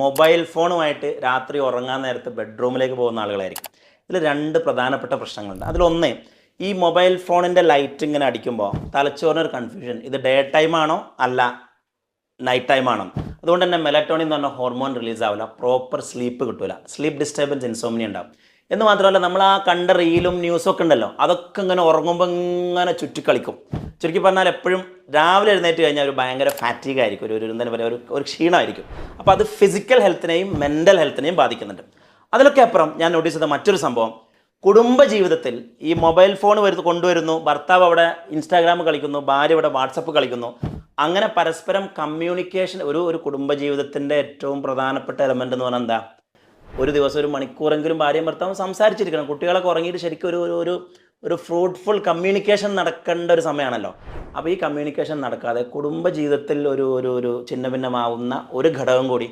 Mobile ഫോണുമായിട്ട് രാത്രി ഉറങ്ങാൻ നേരത്ത് ബെഡ്റൂമിലേക്ക് പോകുന്ന ആളുകളായിരിക്കും. ഇതിൽ 2 പ്രധാനപ്പെട്ട പ്രശ്നങ്ങളുണ്ട്. അതിലൊന്ന്, ഈ മൊബൈൽ ഫോണിൻ്റെ ലൈറ്റ് ഇങ്ങനെ അടിക്കുമ്പോൾ തലച്ചോറിനൊരു കൺഫ്യൂഷൻ, ഇത് ഡേ ടൈം ആണോ അല്ല നൈറ്റ് ടൈം ആണോ. അതുകൊണ്ട് തന്നെ മെലറ്റോണിൻ എന്ന് പറഞ്ഞ ഹോർമോൺ റിലീസ് ആവില്ല, പ്രോപ്പർ സ്ലീപ്പ് കിട്ടില്ല, സ്ലീപ്പ് ഡിസ്റ്റർബൻസ്, ഇൻസോംനിയ ഉണ്ടാവും. എന്ന് മാത്രമല്ല, നമ്മൾ ആ കണ്ട റീലും ന്യൂസും ഒക്കെ ഉണ്ടല്ലോ, അതൊക്കെ ഇങ്ങനെ ഉറങ്ങുമ്പോൾ ഇങ്ങനെ ചുറ്റിക്കളിക്കും. ചുരുക്കി പറഞ്ഞാൽ എപ്പോഴും രാവിലെ എഴുന്നേറ്റ് കഴിഞ്ഞാൽ ഒരു ഭയങ്കര ഫാറ്റീഗ് ആയിരിക്കും, എന്താ പറയുക, ഒരു ക്ഷീണമായിരിക്കും. അപ്പോൾ അത് ഫിസിക്കൽ ഹെൽത്തിനെയും മെൻ്റൽ ഹെൽത്തിനെയും ബാധിക്കുന്നുണ്ട്. അതിലൊക്കെ അപ്പുറം ഞാൻ നോട്ടീസ് ചെയ്ത മറ്റൊരു സംഭവം, കുടുംബജീവിതത്തിൽ ഈ മൊബൈൽ ഫോൺ കൊണ്ടുവരുന്നു, ഭർത്താവ് അവിടെ ഇൻസ്റ്റാഗ്രാം കളിക്കുന്നു, ഭാര്യ ഇവിടെ വാട്സപ്പ് കളിക്കുന്നു. അങ്ങനെ പരസ്പരം കമ്മ്യൂണിക്കേഷൻ, ഒരു കുടുംബജീവിതത്തിൻ്റെ ഏറ്റവും പ്രധാനപ്പെട്ട എലമെൻ്റ് എന്ന് പറഞ്ഞാൽ എന്താ, ഒരു ദിവസം 1 മണിക്കൂറെങ്കിലും ഭാര്യയും ഭർത്താവും സംസാരിച്ചിരിക്കണം. കുട്ടികളൊക്കെ ഉറങ്ങിയിട്ട് ശരിക്കും ഒരു ഫ്രൂട്ട്ഫുൾ കമ്മ്യൂണിക്കേഷൻ നടക്കേണ്ട ഒരു സമയമാണല്ലോ. അപ്പോൾ ഈ കമ്മ്യൂണിക്കേഷൻ നടക്കാതെ കുടുംബജീവിതത്തിൽ ഒരു ചിഹ്ന ഭിന്നമാവുന്ന ഒരു ഘടകം കൂടി